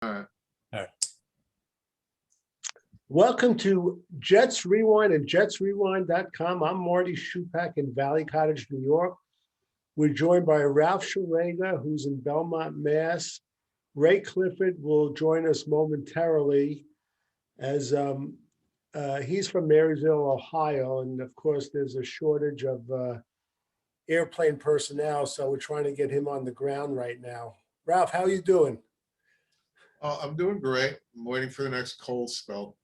All right. All right. Welcome to Jets Rewind and JetsRewind.com. I'm Marty Shupak in Valley Cottage, New York. We're joined by Ralph Sharega, who's in Belmont, Mass. Ray Clifford will join us momentarily as he's from Marysville, Ohio. And of course, there's a shortage of airplane personnel, so we're trying to get him on the ground right now. Ralph, how are you doing? I'm doing great. I'm waiting for the next cold spell.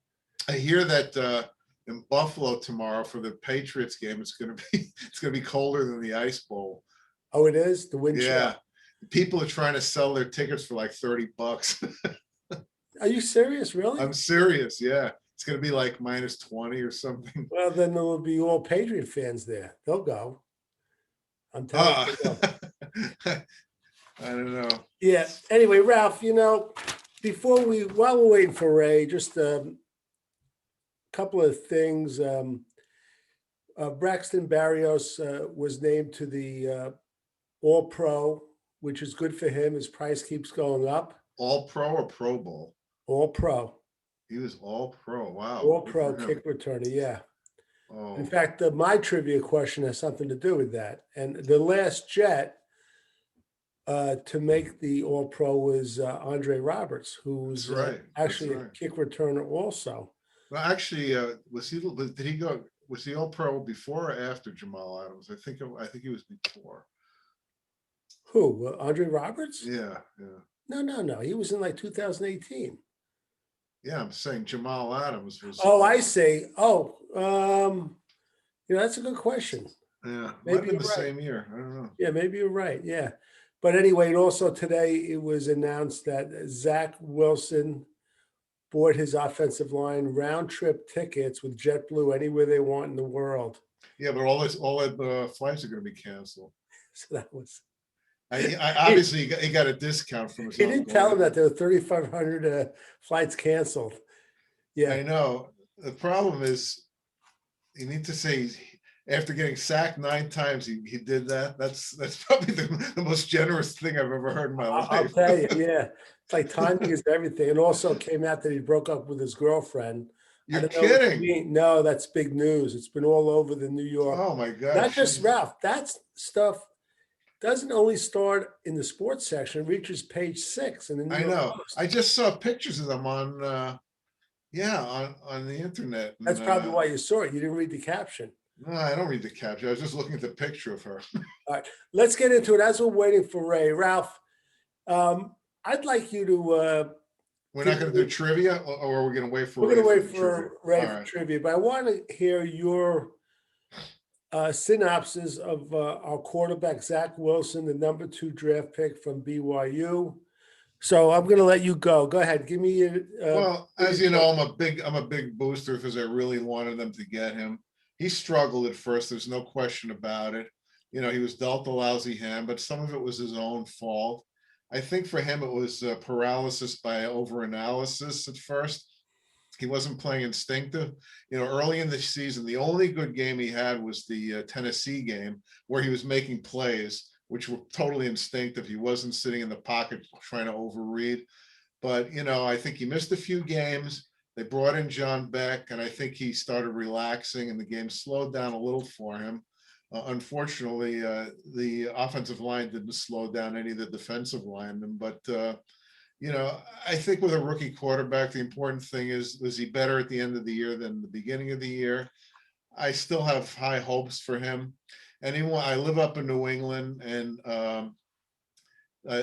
I hear that in Buffalo tomorrow for the Patriots game, it's going to be colder than the Ice Bowl. Oh, it is? The wind Yeah, chill. people are trying to sell their tickets for like $30. Are you serious? Really? I'm serious. Yeah, it's going to be like -20 or something. Well, then there will be all Patriot fans there. They'll go. I'm telling you. I don't know. Yeah. Anyway, Ralph, while we're waiting for Ray, just couple of things. Braxton Barrios was named to the All-Pro, which is good for him. His price keeps going up. All-Pro or Pro Bowl? All-Pro. He was All-Pro. Wow. All-Pro kick returner, yeah. Oh. In fact, my trivia question has something to do with that. And the last Jet to make the All-Pro was Andre Roberts, who's actually a kick returner also. Well, actually, was he All-Pro before or after Jamal Adams? I think he was before. Who? Andre Roberts? Yeah. No. He was in like 2018. Yeah, I'm saying Jamal Adams was. Oh, I see. Oh, that's a good question. Yeah, maybe might have been the same year. I don't know. Yeah, maybe you're right. Yeah, but anyway, and also today it was announced that Zach Wilson bought his offensive line round trip tickets with JetBlue anywhere they want in the world. Yeah, but all the flights are going to be canceled. So that was. I obviously he got a discount from his. He didn't tell him that there were 3,500 flights canceled. Yeah, I know. The problem is, you need to say after getting sacked 9 times, he did that. That's probably the most generous thing I've ever heard in my life. I'll tell you. Yeah, it's like timing is everything. And also came out that he broke up with his girlfriend. You're kidding? No, that's big news. It's been all over the New York. Oh my God! Not just Ralph. That stuff doesn't only start in the sports section. It reaches page 6 in the New York Post. I just saw pictures of them on the internet. That's probably why you saw it. You didn't read the caption. No, I don't read the caption. I was just looking at the picture of her. All right, let's get into it. As we're waiting for Ray, Ralph, I'd like you to. We're not going to do trivia, or are we going to wait for? We're going to wait for Ray for trivia, but I want to hear your synopsis of our quarterback Zach Wilson, the number 2 draft pick from BYU. So I'm going to let you go. Go ahead. Give me your. Well, as you know, I'm a big booster because I really wanted them to get him. He struggled at first. There's no question about it. He was dealt a lousy hand, but some of it was his own fault. I think for him, it was paralysis by overanalysis at first. He wasn't playing instinctive. Early in the season, the only good game he had was the Tennessee game where he was making plays, which were totally instinctive. He wasn't sitting in the pocket trying to overread. But, I think he missed a few games. They brought in John Beck, and I think he started relaxing, and the game slowed down a little for him. Unfortunately, the offensive line didn't slow down any of the defensive linemen. But, I think with a rookie quarterback, the important thing is, was he better at the end of the year than the beginning of the year? I still have high hopes for him. I live up in New England, and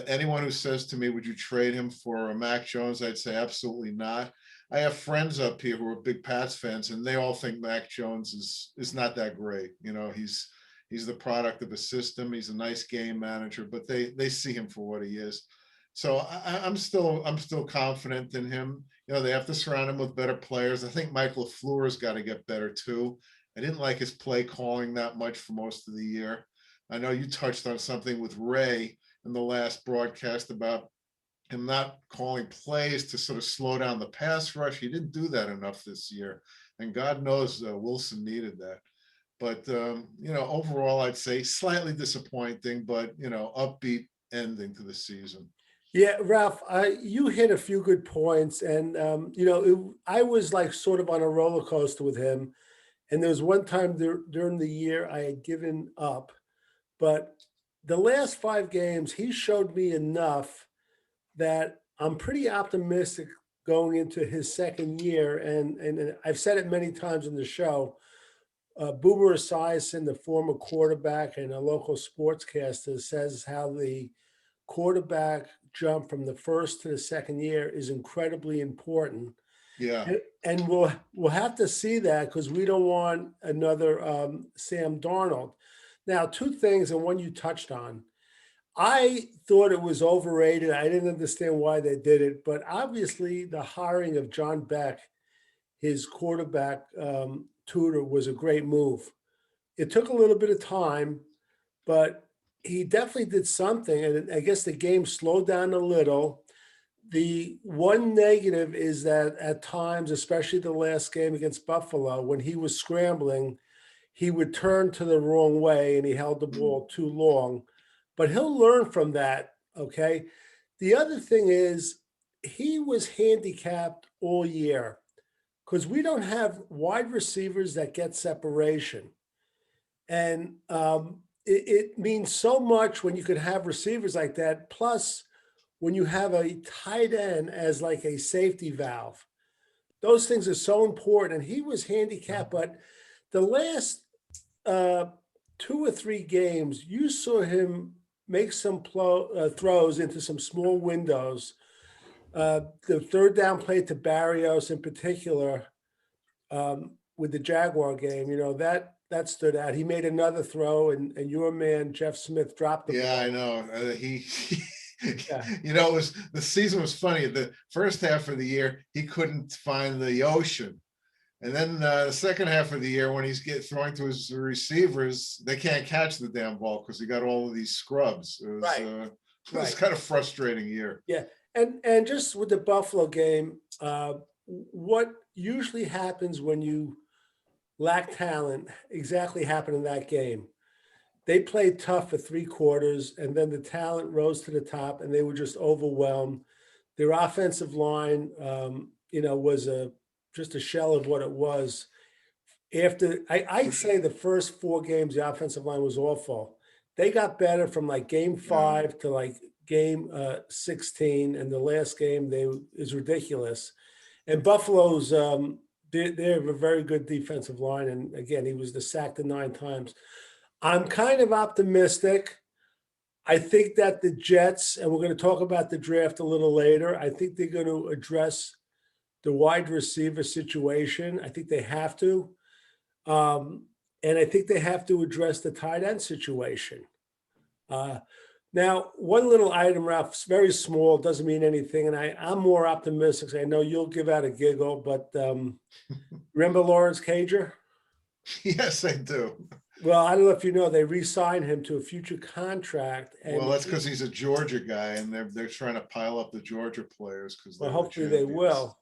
anyone who says to me, would you trade him for Mac Jones? I'd say absolutely not. I have friends up here who are big Pats fans, and they all think Mac Jones is not that great. He's the product of a system. He's a nice game manager, but they see him for what he is. So I'm still confident in him. They have to surround him with better players. I think Mike LaFleur's got to get better too. I didn't like his play calling that much for most of the year. I know you touched on something with Ray in the last broadcast about him not calling plays to sort of slow down the pass rush. He didn't do that enough this year, and God knows Wilson needed that. But overall, I'd say slightly disappointing, but upbeat ending to the season. Yeah, Ralph, you hit a few good points, and I was like sort of on a roller coaster with him. And there was one time during the year I had given up, but the last 5 games he showed me enough that I'm pretty optimistic going into his second year. And I've said it many times in the show. Boomer Esiason, the former quarterback and a local sportscaster, says how the quarterback jump from the first to the second year is incredibly important. Yeah, And we'll have to see that because we don't want another Sam Darnold. Now, two things, and one you touched on. I thought it was overrated. I didn't understand why they did it, but obviously the hiring of John Beck, his quarterback tutor, was a great move. It took a little bit of time, but he definitely did something. And I guess the game slowed down a little. The one negative is that at times, especially the last game against Buffalo, when he was scrambling, he would turn to the wrong way and he held the ball too long. But he'll learn from that. Okay. The other thing is he was handicapped all year because we don't have wide receivers that get separation. And it means so much when you could have receivers like that. Plus, when you have a tight end as like a safety valve, those things are so important. And he was handicapped, but the last 2 or 3 games, you saw him make some throws into some small windows. The third down play to Barrios in particular, with the Jaguar game, that stood out. He made another throw, and your man Jeff Smith dropped the yeah, ball. I know. He Yeah. it was the season was funny. The first half of the year, he couldn't find the ocean. And then the second half of the year, when he's throwing to his receivers, they can't catch the damn ball because he got all of these scrubs. Right. It was Right. kind of frustrating year. Yeah, and just with the Buffalo game, what usually happens when you lack talent exactly happened in that game. They played tough for 3 quarters, and then the talent rose to the top, and they were just overwhelmed. Their offensive line, was just a shell of what it was. After I'd say the first 4 games, the offensive line was awful. They got better from like game Yeah. 5 to like game 16, and the last game is ridiculous. And Buffalo's they have a very good defensive line, and again, he was sacked 9 times. I'm kind of optimistic. I think that the Jets, and we're going to talk about the draft a little later, I think they're going to address the wide receiver situation. I think they have to. And I think they have to address the tight end situation. Now, one little item, Ralph, very small, doesn't mean anything. And I'm more optimistic. I know you'll give out a giggle, but remember Lawrence Cager? Yes, I do. Well, I don't know if you know, they re-signed him to a future contract. And Well, that's because he's a Georgia guy, and they're trying to pile up the Georgia players because well, hopefully they will.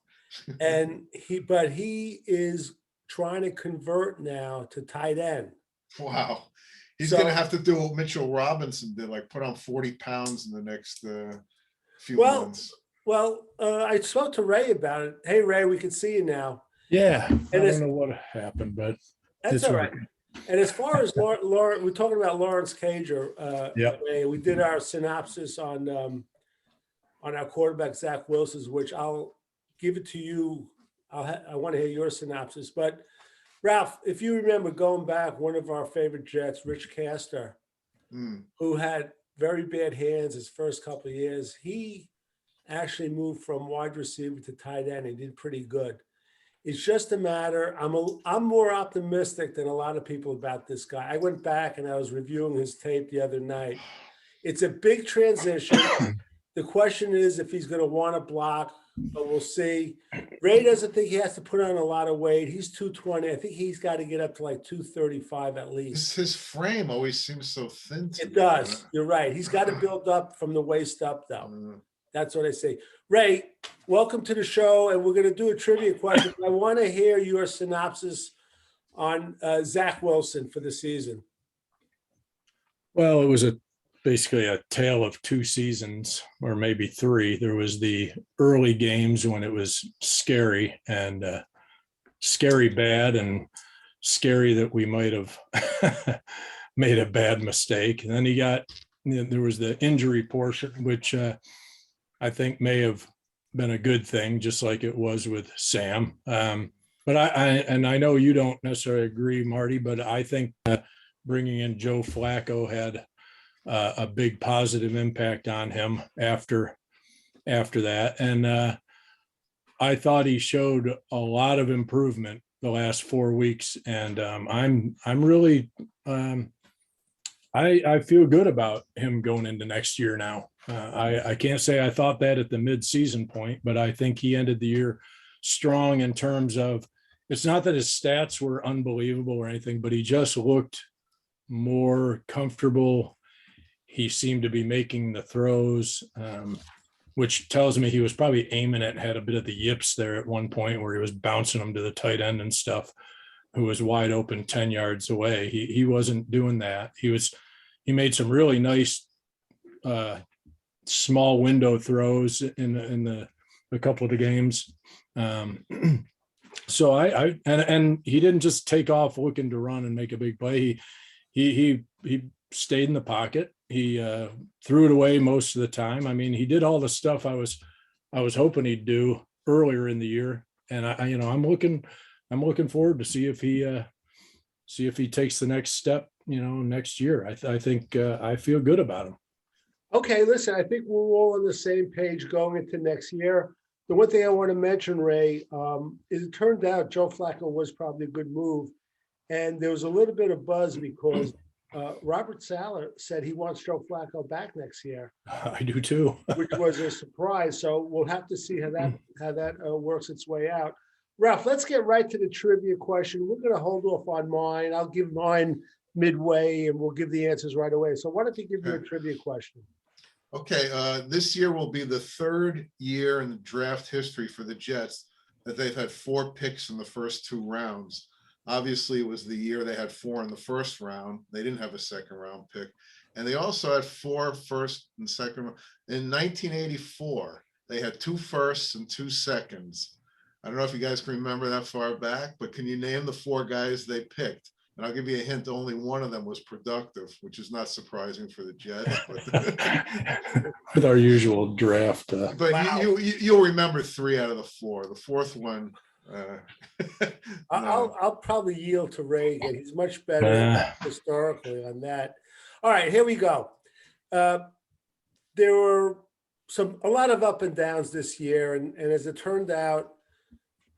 And he is trying to convert now to tight end. Wow. He's So- going to have to do what Mitchell Robinson did, like put on 40 pounds in the next few Well, months. Well, I spoke to Ray about it. Hey, Ray, we can see you now. Yeah, I it's- don't know what happened, but That's it's all right. working. And as far as Lauren, we're talking about Lawrence Cager. Yep. Ray, we did our synopsis on our quarterback Zach Wilson, which I'll give it to you. I want to hear your synopsis. But Ralph, if you remember going back, one of our favorite Jets, Rich Castor, who had very bad hands his first couple of years, he actually moved from wide receiver to tight end. He did pretty good. It's just a matter. I'm more optimistic than a lot of people about this guy. I went back and I was reviewing his tape the other night. It's a big transition. The question is if he's going to want to block, but we'll see. Ray doesn't think he has to put on a lot of weight. He's 220. I think he's got to get up to like 235 at least. His frame always seems so thin to It me. does. You're right. He's got to build up from the waist up, though. That's what I say. Ray, welcome to the show, and we're going to do a trivia question. I want to hear your synopsis on Zach Wilson for the season. Well, it was a basically a tale of two seasons, or maybe three. There was the early games when it was scary and scary bad, and scary that we might have made a bad mistake. And then there was the injury portion, which I think may have been a good thing, just like it was with Sam. But I know you don't necessarily agree, Marty, but I think bringing in Joe Flacco had a big positive impact on him after that. And I thought he showed a lot of improvement the last 4 weeks. And I'm really, I feel good about him going into next year now. I can't say I thought that at the mid-season point, but I think he ended the year strong in terms of, it's not that his stats were unbelievable or anything, but he just looked more comfortable. He seemed to be making the throws, which tells me he was probably aiming it, had a bit of the yips there at one point where he was bouncing them to the tight end and stuff, who was wide open 10 yards away. He wasn't doing that. He made some really nice small window throws in a couple of the games. So and he didn't just take off looking to run and make a big play. He stayed in the pocket. He threw it away most of the time. I mean, he did all the stuff I was hoping he'd do earlier in the year. And I'm looking forward to see if he takes the next step, next year. I think I feel good about him. Okay, listen, I think we're all on the same page going into next year. The one thing I want to mention, Ray, is it turned out Joe Flacco was probably a good move. And there was a little bit of buzz because Robert Saleh said he wants Joe Flacco back next year. I do too. Which was a surprise. So we'll have to see how that works its way out. Ralph, let's get right to the trivia question. We're going to hold off on mine. I'll give mine midway and we'll give the answers right away. So why don't you give me a trivia question? Okay, this year will be the third year in the draft history for the Jets that they've had 4 picks in the first 2 rounds. Obviously, it was the year they had 4 in the first round. They didn't have a second round pick. And they also had 4 first and second. In 1984, they had 2 firsts and 2 seconds. I don't know if you guys can remember that far back, but can you name the 4 guys they picked? And I'll give you a hint, only one of them was productive, which is not surprising for the Jets. But with our usual draft. But wow. You'll remember 3 out of the 4. The 4th one. I'll probably yield to Ray again. He's much better historically on that. All right, here we go. There were a lot of up and downs this year, and as it turned out,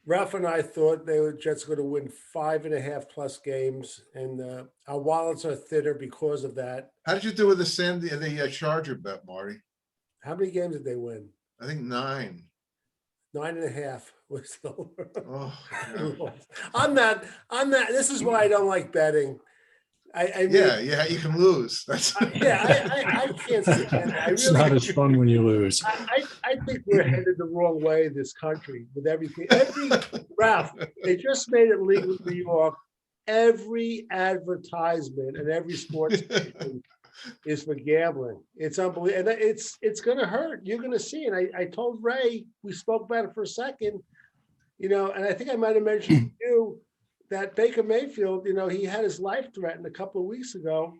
Ralph and I thought the Jets were going to win 5.5+ games, and our wallets are thinner because of that. How did you do with the Charger bet, Marty? How many games did they win? I think 9. 9.5 was the. Oh, yeah. I'm not. This is why I don't like betting. I mean, yeah, you can lose. That's I can't stand it. It's not as fun when you lose. I think we're headed the wrong way, this country, with everything. Ralph, they just made it legal in New York. Every advertisement and every sports station is for gambling. It's unbelievable. And it's going to hurt. You're going to see. And I told Ray, we spoke about it for a second, and I think I might have mentioned to you that Baker Mayfield, he had his life threatened a couple of weeks ago.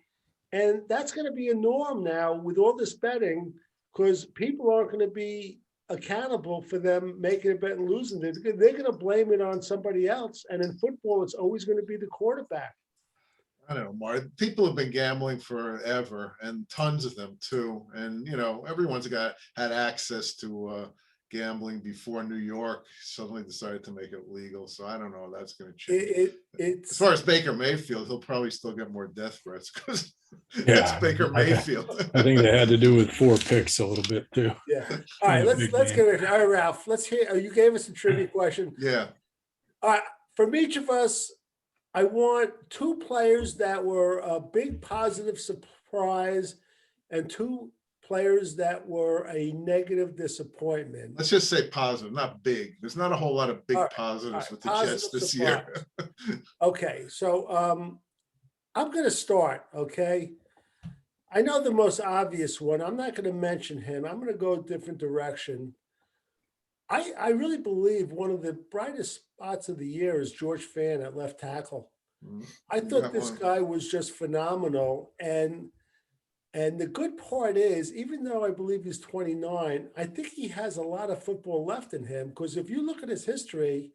And that's going to be a norm now with all this betting, because people aren't going to be accountable for them making a bet and losing it. They're going to blame it on somebody else. And in football, it's always going to be the quarterback. I don't know, Mark. People have been gambling forever, and tons of them too. And everyone's had access to gambling before New York suddenly decided to make it legal. So I don't know. That's going to change. As far as Baker Mayfield, he'll probably still get more death threats because that's Baker Mayfield. I think they had to do with 4 picks a little bit too. Yeah. All right. Let's get it. All right, Ralph. Let's hear. You gave us a trivia question. Yeah. All right. From each of us, I want 2 players that were a big positive surprise and 2 players that were a negative disappointment. Let's just say positive, not big. There's not a whole lot of big positives with the Jets this year. Okay, so I'm going to start, okay? I know the most obvious one. I'm not going to mention him. I'm going to go a different direction. I really believe one of the brightest spots of the year is George Fan at left tackle. Mm, I you thought got this one. guy was just phenomenal. And the good part is, even though I believe he's 29, I think he has a lot of football left in him. Because if you look at his history,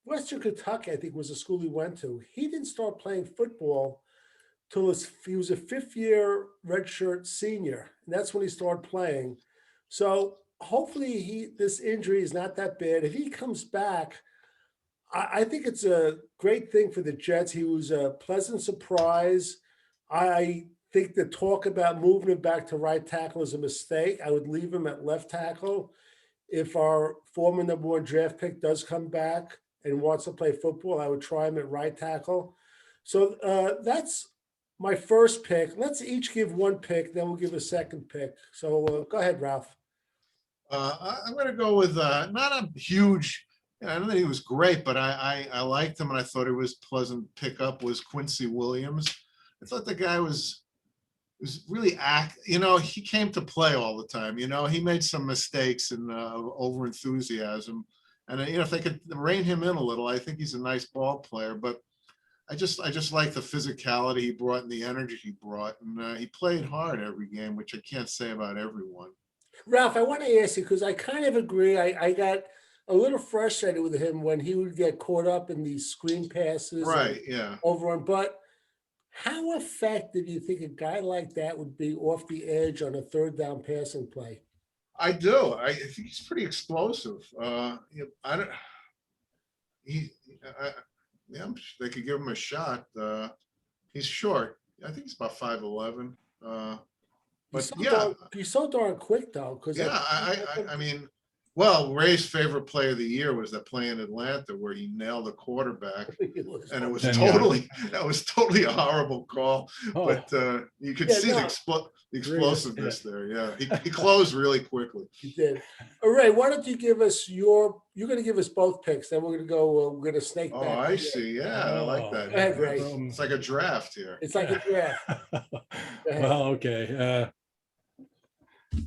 Western Kentucky, I think, was the school he went to. He didn't start playing football till he was a fifth-year redshirt senior, and that's when he started playing. So hopefully this injury is not that bad. If he comes back, I think it's a great thing for the Jets. He was a pleasant surprise. I think the talk about moving him back to right tackle is a mistake. I would leave him at left tackle. If our former #1 draft pick does come back and wants to play football, I would try him at right tackle. So that's my first pick. Let's each give one pick, then we'll give a second pick. So go ahead, Ralph. I'm going to go with not a huge. I don't think he was great, but I liked him and I thought it was pleasant pickup. Was Quincy Williams. I thought the guy was really he came to play all the time. He made some mistakes and over enthusiasm, and if they could rein him in a little, I think he's a nice ball player. But I just like the physicality he brought and the energy he brought, and he played hard every game, which I can't say about everyone. Ralph, I want to ask you, because I kind of agree. I got a little frustrated with him when he would get caught up in these screen passes. Right, yeah. But how effective do you think a guy like that would be off the edge on a third down passing play? I do. I think he's pretty explosive. I don't. Yeah, they could give him a shot. He's short. I think he's about 5'11". But He's so darn quick though. Because yeah, I mean, well, Ray's favorite play of the year was that play in Atlanta where he nailed the quarterback, and it was totally a horrible call. Oh. But you could see the explosiveness there. Yeah, he closed really quickly. He did. All right, why don't you give us you're going to give us both picks, then we're going to snake back. Oh, I see. Yeah, I like that. Go ahead, Ray. It's like a draft here. It's like a draft. Well, okay.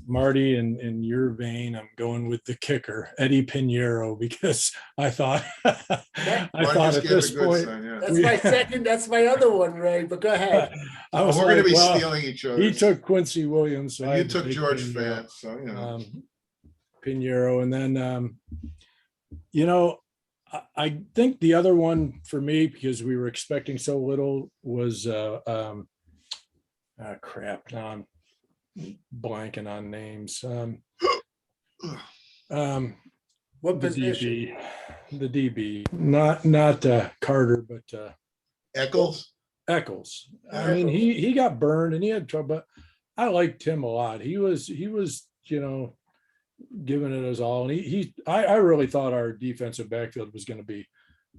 Marty, in your vein, I'm going with the kicker, Eddie Pinheiro, because I thought at this point, That's my other one, Ray. But go ahead. We're going to be stealing each other. He took Quincy Williams, so you took George Fan, so Pinheiro, and then I think the other one for me, because we were expecting so little, was crap. Now I'm blanking on names. What position? The DB, not Carter, but Eccles. I mean, he got burned and he had trouble, but I liked him a lot. He was giving it his all, and I really thought our defensive backfield was going to be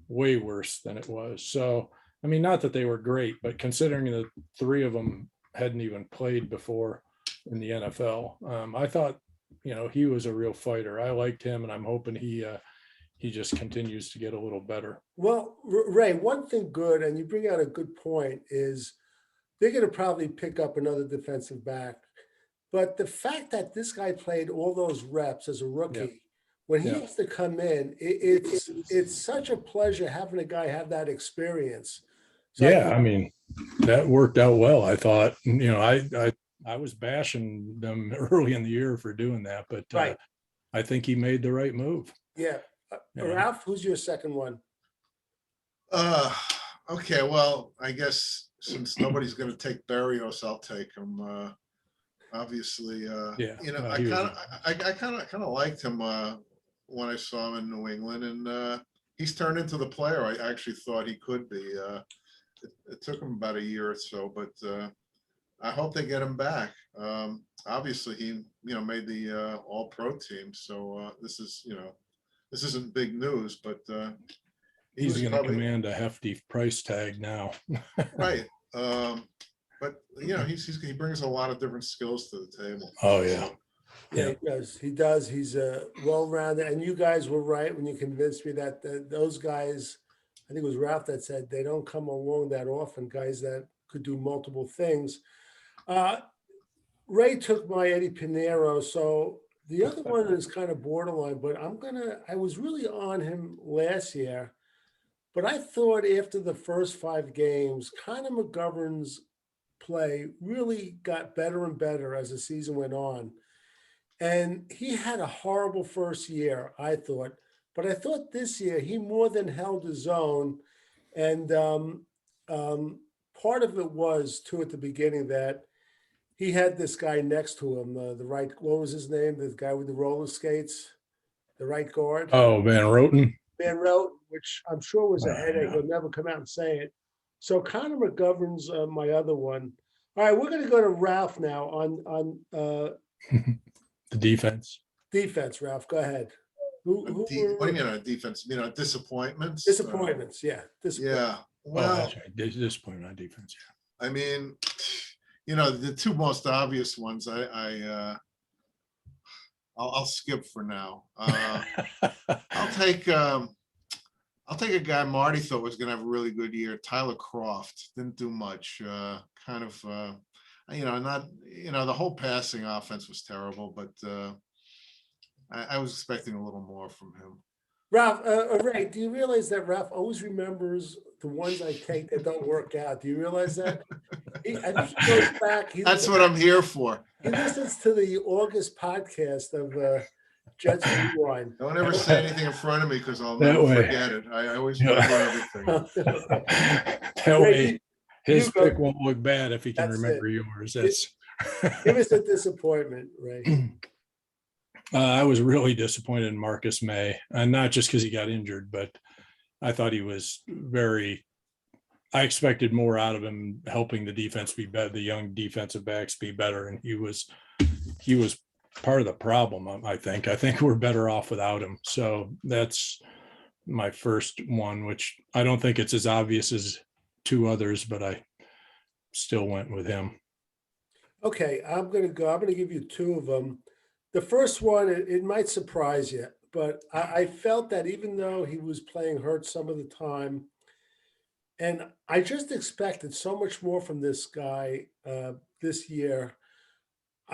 way worse than it was. So I mean, not that they were great, but considering the three of them hadn't even played before in the NFL, I thought he was a real fighter. I liked him, and I'm hoping he just continues to get a little better. Well, Ray, one thing good, and you bring out a good point, is they're going to probably pick up another defensive back. But the fact that this guy played all those reps as a rookie, when he has to come in, it's such a pleasure having a guy have that experience. So I mean, that worked out well. I thought, I was bashing them early in the year for doing that, but I think he made the right move. Yeah. Ralph, who's your second one? Okay, well, I guess since nobody's going to take Berrios, I'll take him. Obviously, I kind of liked him when I saw him in New England, and he's turned into the player I actually thought he could be. It took him about a year or so, but I hope they get him back. Obviously, he made the All-Pro team, so this isn't big news, but he's going to command a hefty price tag now. Right. But he brings a lot of different skills to the table. Oh yeah. Yeah, he does. He's well-rounded, and you guys were right when you convinced me that those guys, I think it was Ralph that said, they don't come along that often, guys that could do multiple things. Ray took my Eddie Pinero, so the other one is kind of borderline, but I was really on him last year. But I thought after the first 5 games, Connor McGovern's play really got better and better as the season went on. And he had a horrible first year, I thought. But I thought this year he more than held his own. And part of it was, too, at the beginning that he had this guy next to him, the right, what was his name? The guy with the roller skates, the right guard. Oh, Van Roten. Van Roten, which I'm sure was a headache. Yeah. He'll never come out and say it. So Connor McGovern's my other one. All right, we're going to go to Ralph now on The defense. defense. Ralph, go ahead. What do you mean on defense? You know, disappointments? Disappointments, yeah. Yeah. Well, Well, that's right. Disappointment on defense. I mean, you know, the two most obvious ones, I'll skip for now. Yeah. I'll take a guy Marty thought was going to have a really good year. Tyler Croft didn't do much. Kind of, you know, not, you know, the whole passing offense was terrible, but I was expecting a little more from him. Ralph, Ray, do you realize that Ralph always remembers the ones I take that don't work out? Do you realize that? I think he goes back. That's what I'm here for. He listens to the August podcast of Jets Rewind. Don't ever say anything in front of me because I'll That never way. forget it. I always remember everything. That way, his you go. pick won't look bad if he can That's remember yours. That's. Give us a disappointment, Ray. I was really disappointed in Marcus May, and not just because he got injured, but I thought he was I expected more out of him, helping the defense be better, the young defensive backs be better, and he was part of the problem. I think we're better off without him. So that's my first one, which I don't think it's as obvious as 2 others, but I still went with him. Okay, I'm going to give you 2 of them. The first one, it might surprise you, but I felt that even though he was playing hurt some of the time, and I just expected so much more from this guy this year.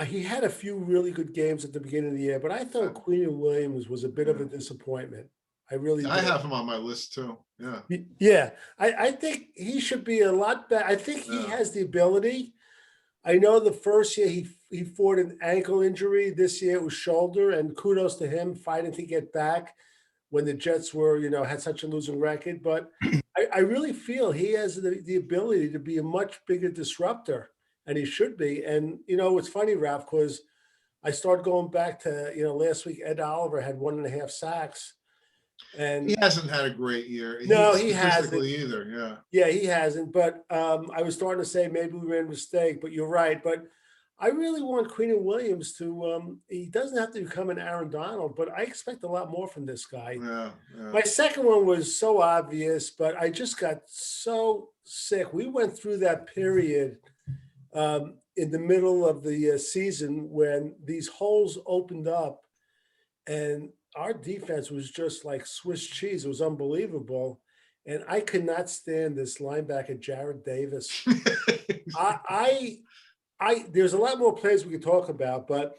He had a few really good games at the beginning of the year, but I thought Quincy Williams was a bit of a disappointment. I really did. I have him on my list too. Yeah. Yeah, I think he should be a lot better. I think he has the ability. I know the first year he fought an ankle injury. This year it was shoulder, and kudos to him fighting to get back when the Jets were, you know, had such a losing record. But I really feel he has the ability to be a much bigger disruptor, and he should be. And, you know, it's funny, Ralph, because I started going back to, you know, last week, Ed Oliver had 1.5 sacks. And He hasn't had a great year. No, he hasn't. Statistically either. Yeah. yeah, he hasn't. But I was starting to say maybe we made a mistake, but you're right. But I really want Quincy Williams to, he doesn't have to become an Aaron Donald, but I expect a lot more from this guy. Yeah. My second one was so obvious, but I just got so sick. We went through that period in the middle of the season when these holes opened up, and our defense was just like Swiss cheese. It was unbelievable. And I could not stand this linebacker, Jared Davis. There's a lot more players we could talk about, but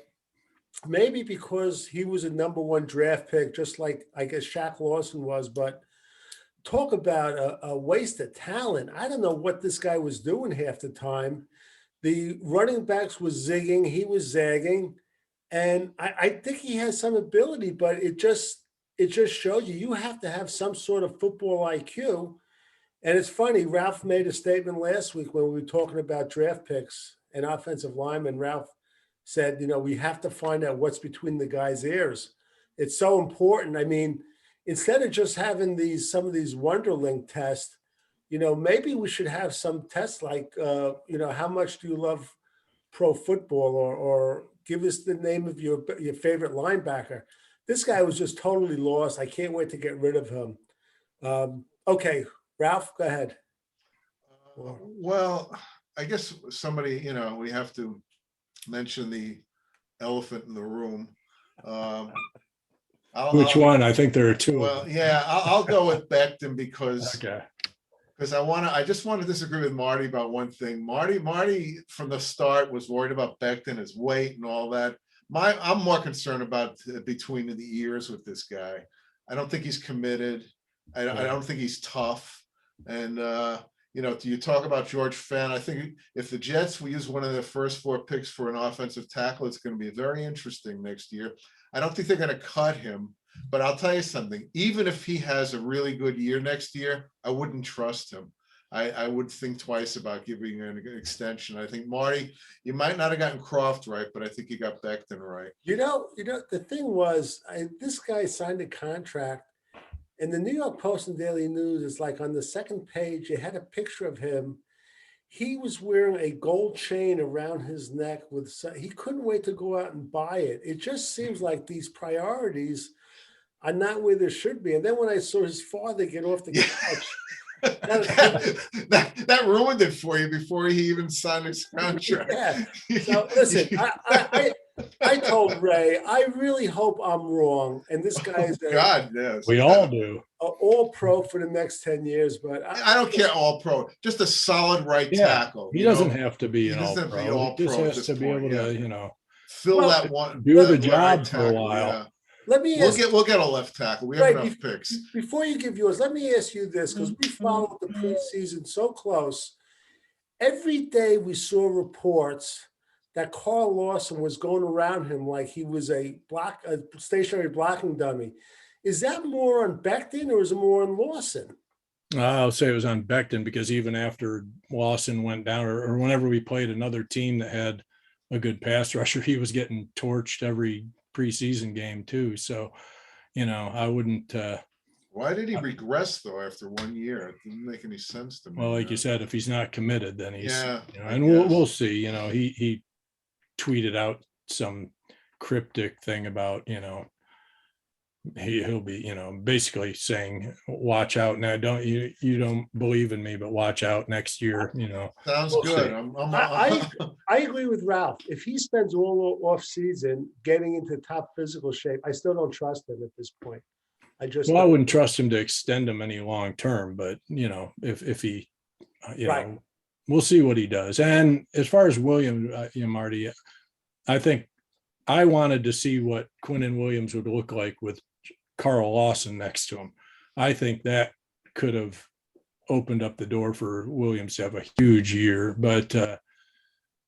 maybe because he was a number 1 draft pick, just like I guess Shaq Lawson was, but talk about a waste of talent. I don't know what this guy was doing half the time. The running backs was zigging, he was zagging. And I think he has some ability, but it just shows you have to have some sort of football IQ. And it's funny, Ralph made a statement last week when we were talking about draft picks and offensive linemen. Ralph said, you know, we have to find out what's between the guys' ears. It's so important. I mean, instead of just having some of these Wonderling tests, you know, maybe we should have some tests like, you know, how much do you love pro football, or give us the name of your favorite linebacker. This guy was just totally lost. I can't wait to get rid of him. Okay, Ralph, go ahead. Well, I guess somebody, you know, we have to mention the elephant in the room. Which one? I think there are 2. Well, yeah, I'll go with Becton because Okay. Because I just want to disagree with Marty about one thing. Marty from the start was worried about Becton, his weight and all that. I'm more concerned about between the ears with this guy. I don't think he's committed. I don't think he's tough. And you talk about George Fenn. I think if the Jets will use one of their first 4 picks for an offensive tackle, it's going to be very interesting next year. I don't think they're going to cut him. But I'll tell you something, even if he has a really good year next year, I wouldn't trust him. I would think twice about giving an extension. I think, Marty, you might not have gotten Croft right, but I think you got Becton right. The thing was, this guy signed a contract, and the New York Post and Daily News is like on the second page, it had a picture of him. He was wearing a gold chain around his neck he couldn't wait to go out and buy it. It just seems like these priorities are not where there should be. And then when I saw his father get off the couch, that ruined it for you before he even signed his contract. Yeah. So listen, I told Ray, I really hope I'm wrong. And this guy is God, yes. We all do. All pro for the next 10 years, but I don't care all pro, just a solid right tackle. He doesn't have to be an all pro. He just has to be able to, fill that one, do the job for a while. Yeah. Let me ask, we'll get a left tackle. We have enough picks. Before you give yours, let me ask you this, because we followed the preseason so close. Every day we saw reports that Carl Lawson was going around him like he was a stationary blocking dummy. Is that more on Becton or is it more on Lawson? I'll say it was on Becton, because even after Lawson went down, or whenever we played another team that had a good pass rusher, he was getting torched every preseason game too. So, I wouldn't. Why did he regress though after 1 year? It didn't make any sense to me. Well, like you said, if he's not committed, then he's. And we'll see. He tweeted out some cryptic thing about he'll be basically saying watch out now. You don't believe in me, but watch out next year. Sounds good. I agree with Ralph. If he spends all off season getting into top physical shape, I still don't trust him at this point. I wouldn't trust him to extend him any long term, but if he right. We'll see what he does. And as far as Williams, Marty, I think I wanted to see what Quinton Williams would look like with Carl Lawson next to him. I think that could have opened up the door for Williams to have a huge year, but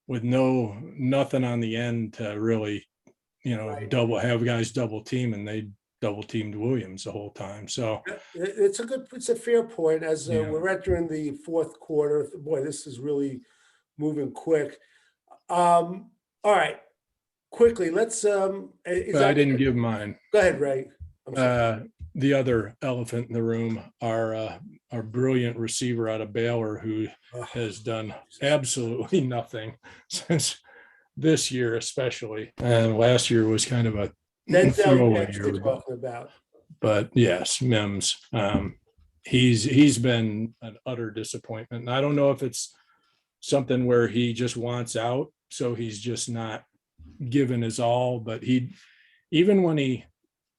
with nothing on the end to really, have guys double team, and they double teamed Williams the whole time. So it's a fair point. As we're entering the fourth quarter, boy, this is really moving quick. All right, quickly, let's. I didn't give mine. Go ahead, Ray. The other elephant in the room, our brilliant receiver out of Baylor, who has done absolutely nothing since this year, especially, and last year was kind of a throwaway year. Talking about. But yes, Mims, he's been an utter disappointment. And I don't know if it's something where he just wants out, so he's just not given his all. But even when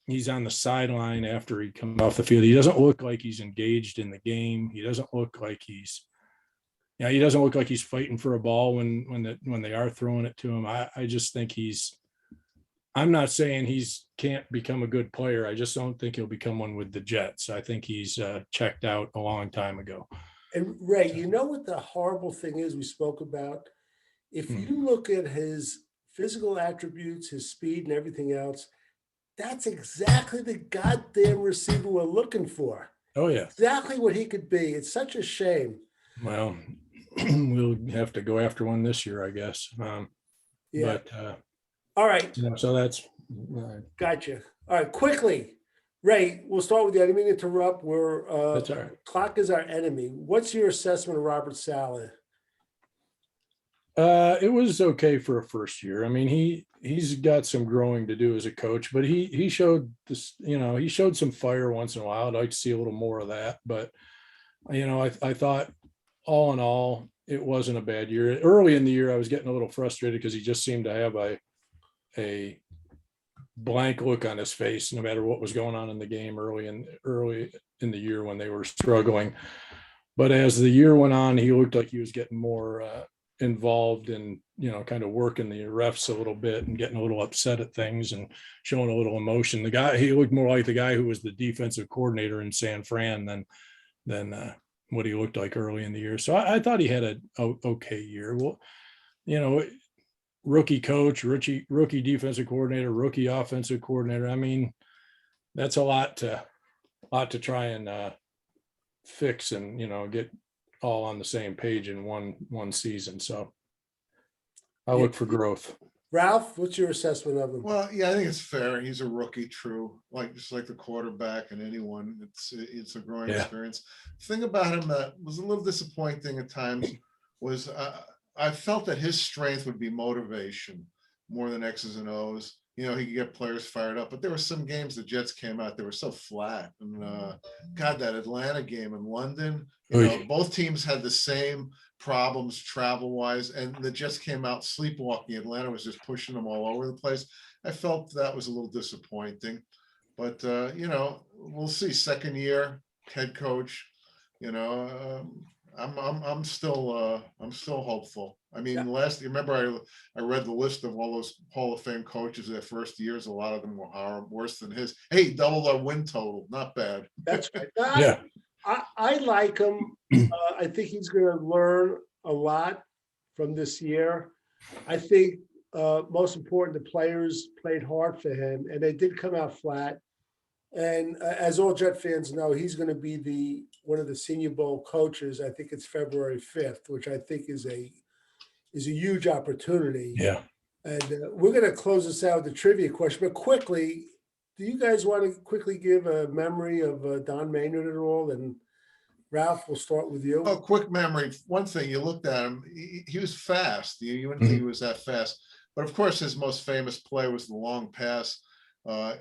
he's on the sideline after he comes off the field, he doesn't look like he's engaged in the game. He doesn't look like he's fighting for a ball when they are throwing it to him. I just think I'm not saying he's can't become a good player. I just don't think he'll become one with the Jets. I think he's checked out a long time ago. And Ray, you know what the horrible thing is we spoke about? If you look at his physical attributes, his speed and everything else, that's exactly the goddamn receiver we're looking for. Oh, yeah. Exactly what he could be. It's such a shame. Well, we'll have to go after one this year, I guess. But all right. So that's gotcha. All right, quickly. Ray, we'll start with you. I didn't mean to interrupt. That's all right. Clock is our enemy. What's your assessment of Robert Saleh? It was okay for a first year. I mean, he's got some growing to do as a coach, but he showed this, he showed some fire once in a while. I'd like to see a little more of that. But, I thought all in all, it wasn't a bad year. Early in the year, I was getting a little frustrated because he just seemed to have a blank look on his face, no matter what was going on in the game early in the year when they were struggling. But as the year went on, he looked like he was getting more involved in, kind of working the refs a little bit and getting a little upset at things and showing a little emotion. He looked more like the guy who was the defensive coordinator in San Fran than what he looked like early in the year. So I thought he had a okay year. Well, rookie coach, rookie defensive coordinator, rookie offensive coordinator. I mean, that's a lot to try and fix and, get all on the same page in one season. So I look for growth. Ralph, what's your assessment of him? Well, yeah, I think it's fair. He's a rookie, true. Just like the quarterback and anyone, it's a growing experience. The thing about him that was a little disappointing at times was I felt that his strength would be motivation more than X's and O's. He could get players fired up, but there were some games the Jets came out, they were so flat. And God, that Atlanta game in London, both teams had the same problems travel-wise, and the Jets came out sleepwalking. Atlanta was just pushing them all over the place. I felt that was a little disappointing, but we'll see. Second year head coach, I'm still hopeful. I mean, remember I read the list of all those Hall of Fame coaches their first years. A lot of them were worse than his. Hey, doubled our win total. Not bad. That's right. Yeah. I like him. I think he's going to learn a lot from this year. I think most important, the players played hard for him, and they did come out flat. And as all Jet fans know, he's going to be one of the Senior Bowl coaches. I think it's February 5th, which I think is a huge opportunity. Yeah. And we're going to close this out with the trivia question, but quickly, do you guys want to quickly give a memory of Don Maynard at all? And Ralph, we'll start with you. Oh, quick memory. One thing, you looked at him, he was fast. You wouldn't think he was that fast. But of course, his most famous play was the long pass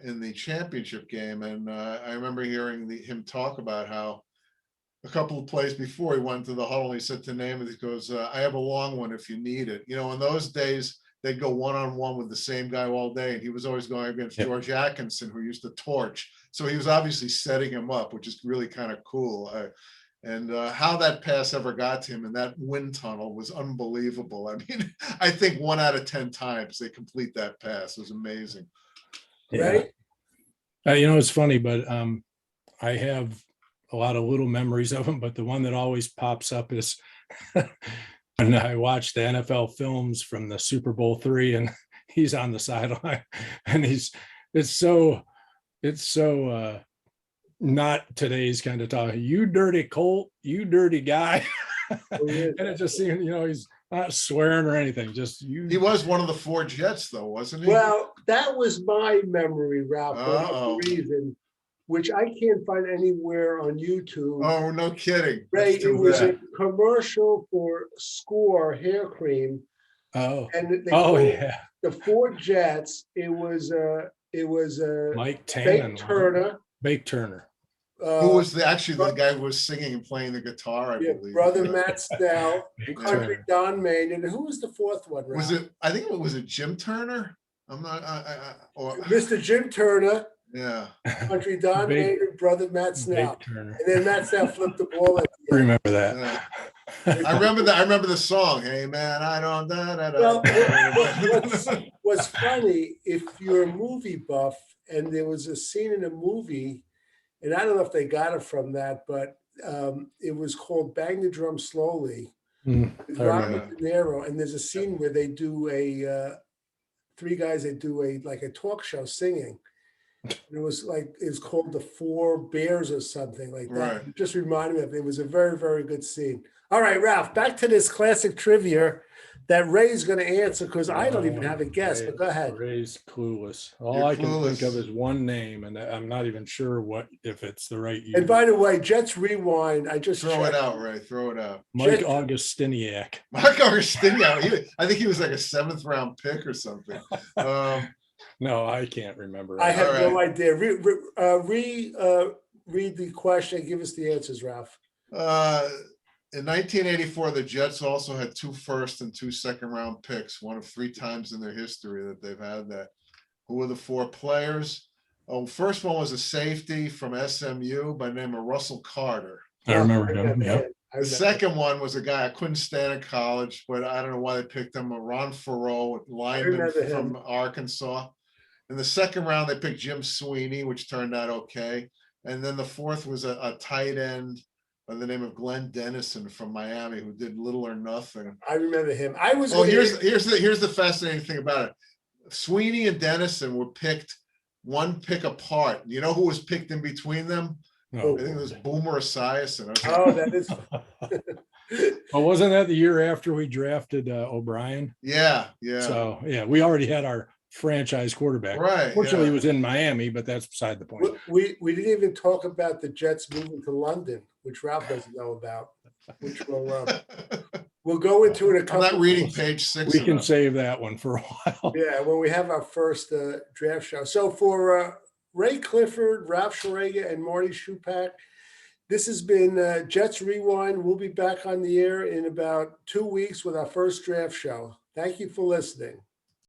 in the championship game. And I remember hearing him talk about how a couple of plays before he went to the huddle, he said to Namath, he goes, I have a long one if you need it. In those days, they'd go one-on-one with the same guy all day. And he was always going against George Atkinson, who used to torch. So he was obviously setting him up, which is really kind of cool. And how that pass ever got to him in that wind tunnel was unbelievable. I mean, I think 1 out of 10 times they complete that pass. It was amazing. Right? It's funny, but I have a lot of little memories of him, but the one that always pops up is when I watched the NFL films from the Super Bowl III, and he's on the sideline, and it's so not today's kind of talk. You dirty Colt, you dirty guy. And it just seemed, he's not swearing or anything. Just you. He was one of the 4 Jets, though, wasn't he? Well, that was my memory, Ralph, for whatever reason, which I can't find anywhere on YouTube. Oh, no kidding. Right, it was a commercial for Score hair cream. Oh, and the 4 Jets. It was Mike Tannen, Bake Turner. Who was the guy who was singing and playing the guitar, I believe. Brother Matt Snell, Country Don Maynard. And who was the 4th one, Ralph? I think it was Jim Turner? I'm not or Mr. Jim Turner. Yeah. Country Don Maynard, Brother Matt Snell. And then Matt Snell flipped the ball at the end. Remember that. Yeah. I remember the song. Hey man, I don't Well, what's funny, if you're a movie buff and there was a scene in a movie, and I don't know if they got it from that, but it was called Bang the Drum Slowly with Robert De Niro. And there's a scene where they do 3 guys, they do a talk show singing. And it was it's called The 4 Bears or something like that. Right. It just reminded me of it. It was a very, very good scene. All right, Ralph, back to this classic trivia that Ray's going to answer because I don't even have a guess, but go ahead. Ray's clueless. All I can think of is one name, and I'm not even sure if it's the right year. And by the way, Jets Rewind, I just throw it out, Ray. Throw it out. Mike Augustiniak. Mark Augustiniak. I think he was like a 7th round pick or something. No, I can't remember. I have no idea. Read the question and give us the answers, Ralph. In 1984, the Jets also had 2 first and 2 second round picks, one of 3 times in their history that they've had that. Who were the 4 players? Oh, first one was a safety from SMU by the name of Russell Carter. I remember him. Yeah. I The remember. second one was a guy I couldn't stand in college, but I don't know why they picked him. Ron Farrow, lineman remember him. from Arkansas. In the second round, they picked Jim Sweeney, which turned out okay. And then the fourth was a tight end by the name of Glenn Dennison from Miami, who did little or nothing. I remember him. I was. Oh, here's the fascinating thing about it. Sweeney and Dennison were picked one pick apart. You know who was picked in between them? Oh, I think it was Boomer Esiason. Oh, that is. well, wasn't that the year after we drafted O'Brien? Yeah. So yeah, we already had our franchise quarterback. Right. Fortunately, yeah. he was in Miami, but that's beside the point. We didn't even talk about the Jets moving to London, which Ralph doesn't know about, which we'll go into in a I'm couple. not reading page 6. We can save that one for a while. Yeah, when we have our first draft show. So for Ray Clifford, Ralph Schrager, and Marty Shupak, this has been Jets Rewind. We'll be back on the air in about 2 weeks with our first draft show. Thank you for listening.